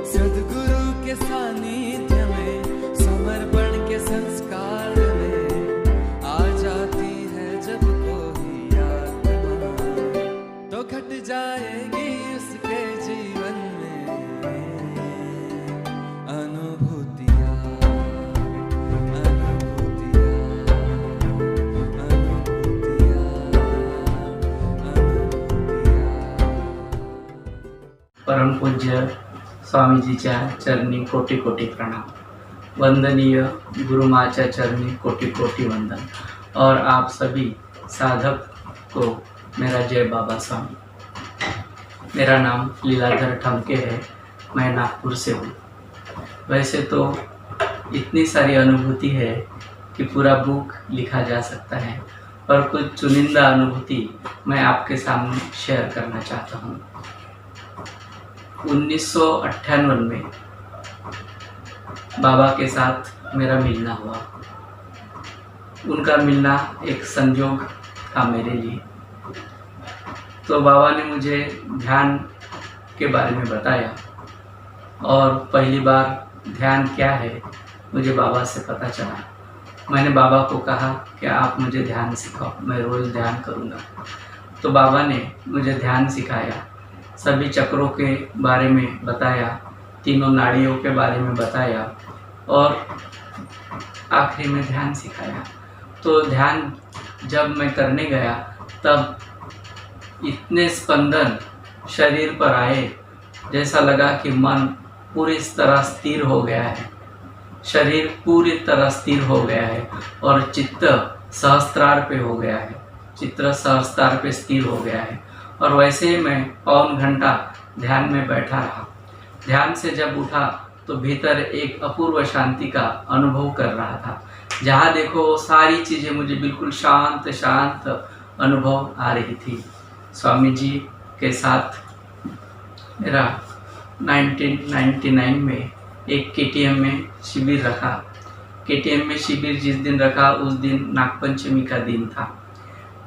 सद्गुरु के सानिध्य में समर्पण के संस्कार में आ जाती है जब कोई आत्मा, तो घट जाएगी उसके जीवन में अनुभूतियाँ, अनुभूतियाँ, अनुभूतियाँ, अनुभूतियाँ। परम पूज्य स्वामीजीच्या चरणी कोटी कोटी प्रणाम। वंदनीय गुरुमाच्या चरणी कोटि कोटि वंदन। और आप सभी साधक को मेरा जय बाबा स्वामी। मेरा नाम लीलाधर ठमके है, मैं नागपुर से हूँ। वैसे तो इतनी सारी अनुभूति है कि पूरा बुक लिखा जा सकता है, पर कुछ चुनिंदा अनुभूति मैं आपके सामने शेयर करना चाहता हूँ। 1998 में बाबा के साथ मेरा मिलना हुआ। उनका मिलना एक संयोग था मेरे लिए। तो बाबा ने मुझे ध्यान के बारे में बताया, और पहली बार ध्यान क्या है मुझे बाबा से पता चला। मैंने बाबा को कहा कि आप मुझे ध्यान सिखाओ, मैं रोज़ ध्यान करूँगा। तो बाबा ने मुझे ध्यान सिखाया, सभी चक्रों के बारे में बताया, तीनों नाड़ियों के बारे में बताया, और आखिरी में ध्यान सिखाया। तो ध्यान जब मैं करने गया तब इतने स्पंदन शरीर पर आए, जैसा लगा कि मन पूरी तरह स्थिर हो गया है, शरीर पूरी तरह स्थिर हो गया है, और चित्त सहस्त्रार पे हो गया है, चित्त सहस्त्रार पे स्थिर हो गया है। और वैसे ही मैं पौन घंटा ध्यान में बैठा रहा। ध्यान से जब उठा तो भीतर एक अपूर्व शांति का अनुभव कर रहा था। जहाँ देखो वो सारी चीज़ें मुझे बिल्कुल शांत शांत अनुभव आ रही थी। स्वामी जी के साथ मेरा 1999 में एक KTM में शिविर रखा। KTM में शिविर जिस दिन रखा उस दिन नागपंचमी का दिन था।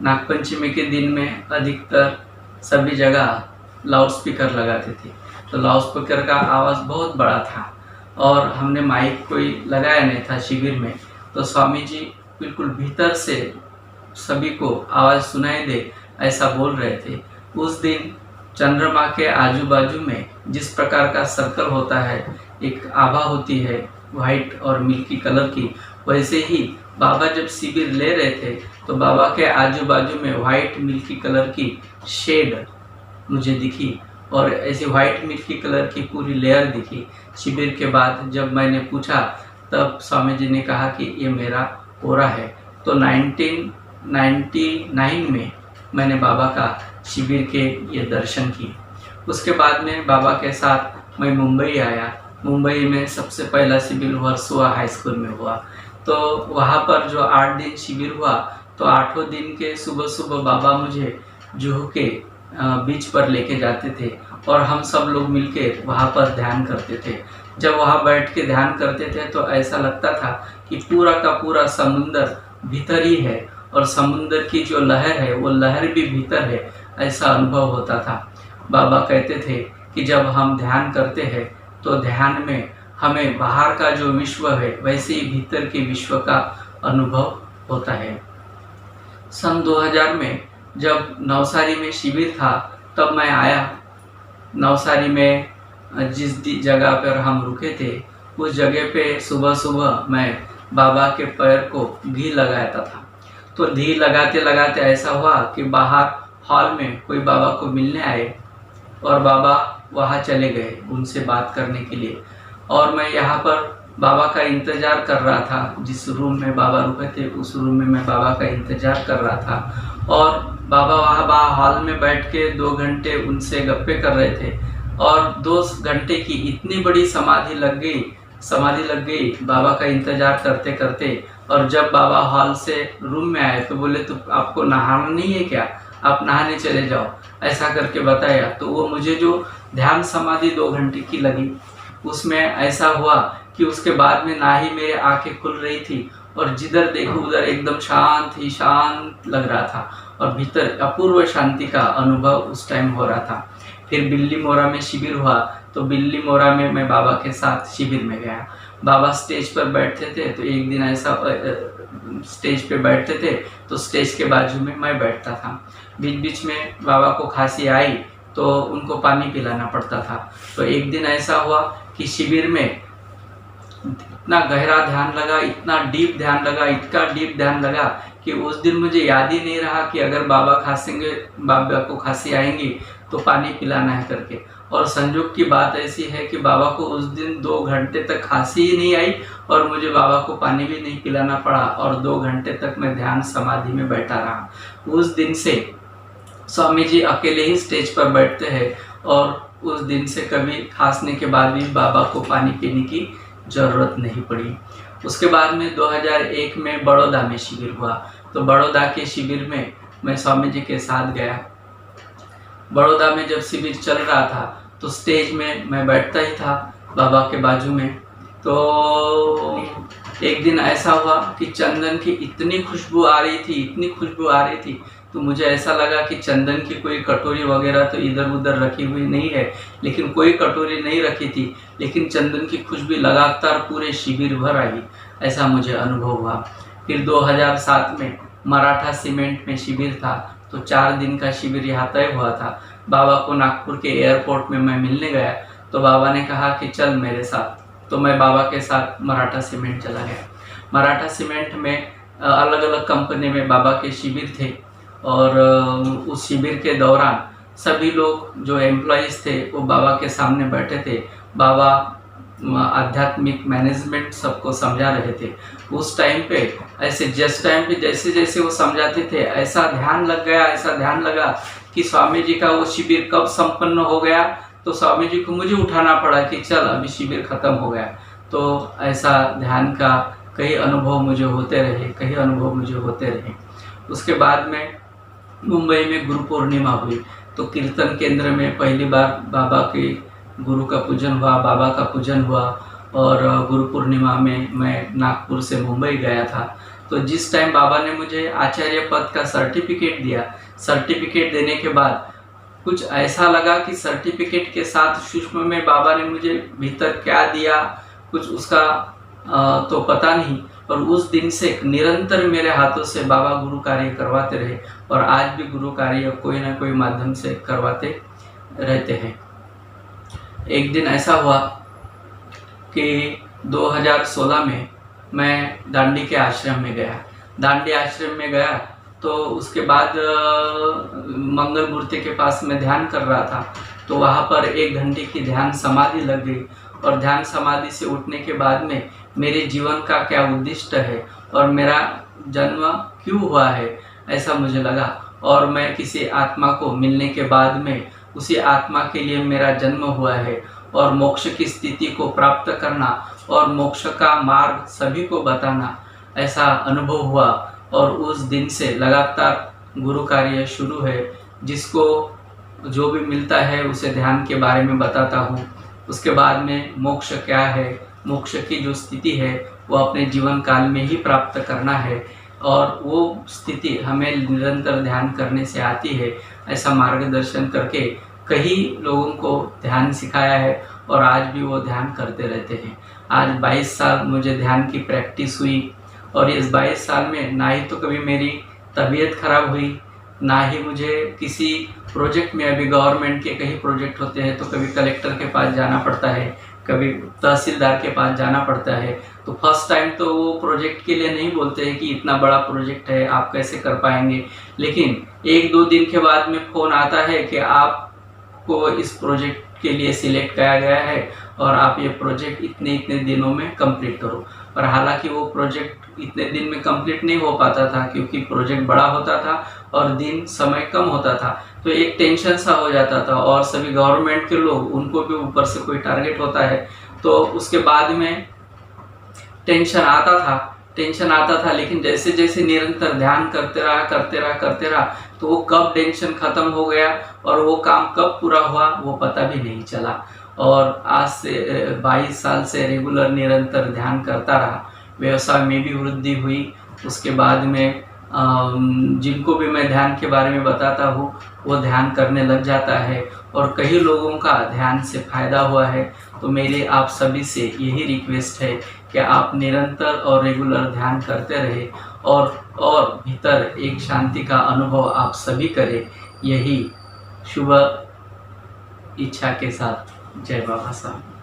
नागपंचमी के दिन में अधिकतर सभी जगह लाउड स्पीकर लगाते थे, तो लाउड स्पीकर का आवाज़ बहुत बड़ा था, और हमने माइक कोई लगाया नहीं था शिविर में। तो स्वामी जी बिल्कुल भीतर से सभी को आवाज़ सुनाई दे ऐसा बोल रहे थे। उस दिन चंद्रमा के आजू बाजू में जिस प्रकार का सर्कल होता है, एक आभा होती है वाइट और मिल्की कलर की, वैसे ही बाबा जब शिविर ले रहे थे तो बाबा के आजू बाजू में वाइट मिल्की कलर की शेड मुझे दिखी, और ऐसी वाइट मिल्की कलर की पूरी लेयर दिखी। शिविर के बाद जब मैंने पूछा तब स्वामी जी ने कहा कि ये मेरा ओरा है। तो 1999 में मैंने बाबा का शिविर के ये दर्शन किए। उसके बाद में बाबा के साथ मैं मुंबई आया। मुंबई में सबसे पहला शिविर वर्सोवा हाई स्कूल में हुआ। तो वहाँ पर जो 8 दिन शिविर हुआ, तो 8 दिन के सुबह सुबह बाबा मुझे जुहू के बीच पर लेके जाते थे, और हम सब लोग मिलकर वहाँ पर ध्यान करते थे। जब वहाँ बैठ के ध्यान करते थे तो ऐसा लगता था कि पूरा का पूरा समुंदर भीतर ही है, और समुंदर की जो लहर है वो लहर भी भीतर है, ऐसा अनुभव होता था। बाबा कहते थे कि जब हम ध्यान करते हैं तो ध्यान में हमें बाहर का जो विश्व है वैसे ही भीतर के विश्व का अनुभव होता है। सन 2000 में जब नवसारी में शिविर था तब मैं आया। नवसारी में जिस जगह पर हम रुके थे उस जगह पे सुबह सुबह मैं बाबा के पैर को घी लगाता था। तो घी लगाते लगाते ऐसा हुआ कि बाहर हॉल में कोई बाबा को मिलने आए, और बाबा वहाँ चले गए उनसे बात करने के लिए, और मैं यहाँ पर बाबा का इंतज़ार कर रहा था। जिस रूम में बाबा रुके थे उस रूम में मैं बाबा का इंतज़ार कर रहा था, और बाबा वहाँ बाहर हॉल में बैठ के 2 घंटे उनसे गप्पे कर रहे थे, और 2 घंटे की इतनी बड़ी समाधि लग गई बाबा का इंतज़ार करते करते। और जब बाबा हॉल से रूम में आए तो बोले, तो आपको नहाना नहीं है क्या, आप नहाने चले जाओ, ऐसा करके बताया। तो वो मुझे जो ध्यान समाधि 2 घंटे की लगी, उसमें ऐसा हुआ कि उसके बाद में ना ही मेरी आंखें खुल रही थी, और जिधर देखो उधर एकदम शांत ही शांत लग रहा था, और भीतर अपूर्व शांति का अनुभव उस टाइम हो रहा था। फिर बिल्ली मोरा में शिविर हुआ, तो बिल्ली मोरा में मैं बाबा के साथ शिविर में गया। बाबा स्टेज पर बैठते थे, तो एक दिन ऐसा स्टेज पे बैठते थे तो स्टेज के बाजू में मैं बैठता था। बीच बीच में बाबा को खांसी आई तो उनको पानी पिलाना पड़ता था। तो एक दिन ऐसा हुआ कि शिविर में इतना गहरा ध्यान लगा, इतना डीप ध्यान लगा, इतना डीप ध्यान लगा कि उस दिन मुझे याद ही नहीं रहा कि अगर बाबा खांसेंगे, बाबा को खांसी आएंगी तो पानी पिलाना है करके। और संयोग की बात ऐसी है कि बाबा को उस दिन 2 घंटे तक खांसी ही नहीं आई और मुझे बाबा को पानी भी नहीं पिलाना पड़ा और 2 घंटे तक मैं ध्यान समाधि में बैठा रहा। उस दिन से स्वामी जी अकेले ही स्टेज पर बैठते हैं और उस दिन से कभी खांसने के बाद भी बाबा को पानी पीने की ज़रूरत नहीं पड़ी। उसके बाद में 2001 में बड़ौदा में शिविर हुआ, तो बड़ौदा के शिविर में मैं स्वामी जी के साथ गया। बड़ौदा में जब शिविर चल रहा था तो स्टेज में मैं बैठता ही था बाबा के बाजू में। तो एक दिन ऐसा हुआ कि चंदन की इतनी खुशबू आ रही थी, इतनी खुशबू आ रही थी, तो मुझे ऐसा लगा कि चंदन की कोई कटोरी वगैरह तो इधर उधर रखी हुई नहीं है, लेकिन कोई कटोरी नहीं रखी थी, लेकिन चंदन की खुशबू लगातार पूरे शिविर भर आई, ऐसा मुझे अनुभव हुआ। फिर 2007 में मराठा सीमेंट में शिविर था, तो 4 दिन का शिविर यहाँ तय हुआ था। बाबा को नागपुर के एयरपोर्ट में मैं मिलने गया, तो बाबा ने कहा कि चल मेरे साथ, तो मैं बाबा के साथ मराठा सीमेंट चला गया। मराठा सीमेंट में अलग अलग कंपनी में बाबा के शिविर थे और उस शिविर के दौरान सभी लोग जो एम्प्लॉइज़ थे वो बाबा के सामने बैठे थे। बाबा आध्यात्मिक मैनेजमेंट सबको समझा रहे थे। उस टाइम पे ऐसे जिस टाइम पे जैसे जैसे वो समझाते थे ऐसा ध्यान लग गया, ऐसा ध्यान लगा कि स्वामी जी का वो शिविर कब संपन्न हो गया तो स्वामी जी को मुझे उठाना पड़ा कि चल अभी शिविर खत्म हो गया। तो ऐसा ध्यान का कई अनुभव मुझे होते रहे। उसके बाद में मुंबई में गुरु पूर्णिमा हुई, तो कीर्तन केंद्र में पहली बार बाबा के गुरु का पूजन हुआ, बाबा का पूजन हुआ और गुरु पूर्णिमा में मैं नागपुर से मुंबई गया था। तो जिस टाइम बाबा ने मुझे आचार्य पद का सर्टिफिकेट दिया, सर्टिफिकेट देने के बाद कुछ ऐसा लगा कि सर्टिफिकेट के साथ सूक्ष्म में बाबा ने मुझे भीतर क्या दिया कुछ उसका तो पता नहीं, पर उस दिन से निरंतर मेरे हाथों से बाबा गुरु कार्य करवाते रहे और आज भी गुरु कार्य कोई ना कोई माध्यम से करवाते रहते हैं। एक दिन ऐसा हुआ कि 2016 में मैं दांडी के आश्रम में गया। दांडी आश्रम में गया तो उसके बाद मंगल मूर्ति के पास मैं ध्यान कर रहा था, तो वहाँ पर 1 घंटे की ध्यान समाधि लग गई और ध्यान समाधि से उठने के बाद में मेरे जीवन का क्या उद्देश्य है और मेरा जन्म क्यों हुआ है ऐसा मुझे लगा। और मैं किसी आत्मा को मिलने के बाद में उसी आत्मा के लिए मेरा जन्म हुआ है और मोक्ष की स्थिति को प्राप्त करना और मोक्ष का मार्ग सभी को बताना, ऐसा अनुभव हुआ। और उस दिन से लगातार गुरु कार्य शुरू है। जिसको जो भी मिलता है उसे ध्यान के बारे में बताता हूँ। उसके बाद में मोक्ष क्या है, मोक्ष की जो स्थिति है वो अपने जीवन काल में ही प्राप्त करना है और वो स्थिति हमें निरंतर ध्यान करने से आती है, ऐसा मार्गदर्शन करके कई लोगों को ध्यान सिखाया है और आज भी वो ध्यान करते रहते हैं। आज 22 साल मुझे ध्यान की प्रैक्टिस हुई और इस 22 साल में ना ही तो कभी मेरी तबीयत खराब हुई, ना ही मुझे किसी प्रोजेक्ट में, अभी गवर्नमेंट के कई प्रोजेक्ट होते हैं तो कभी कलेक्टर के पास जाना पड़ता है, कभी तहसीलदार के पास जाना पड़ता है। तो फर्स्ट टाइम तो वो प्रोजेक्ट के लिए नहीं बोलते हैं कि इतना बड़ा प्रोजेक्ट है आप कैसे कर पाएंगे, लेकिन 1-2 दिन के बाद में फ़ोन आता है कि आपको इस प्रोजेक्ट के लिए सिलेक्ट किया गया है और आप ये प्रोजेक्ट इतने दिनों में कंप्लीट करो। और हालांकि वो प्रोजेक्ट इतने दिन में कंप्लीट नहीं हो पाता था क्योंकि प्रोजेक्ट बड़ा होता था और दिन समय कम होता था, तो एक टेंशन सा हो जाता था और सभी गवर्नमेंट के लोग, उनको भी ऊपर से कोई टारगेट होता है तो उसके बाद में टेंशन आता था। लेकिन जैसे जैसे निरंतर ध्यान करते रहा तो वो कब टेंशन ख़त्म हो गया और वो काम कब पूरा हुआ वो पता भी नहीं चला। और आज से 22 साल से रेगुलर निरंतर ध्यान करता रहा। व्यवसाय में भी वृद्धि हुई। उसके बाद में जिनको भी मैं ध्यान के बारे में बताता हूँ वो ध्यान करने लग जाता है और कई लोगों का ध्यान से फ़ायदा हुआ है। तो मेरे आप सभी से यही रिक्वेस्ट है कि आप निरंतर और रेगुलर ध्यान करते रहे और भीतर एक शांति का अनुभव आप सभी करें। यही शुभ इच्छा के साथ जय बाबा साहब।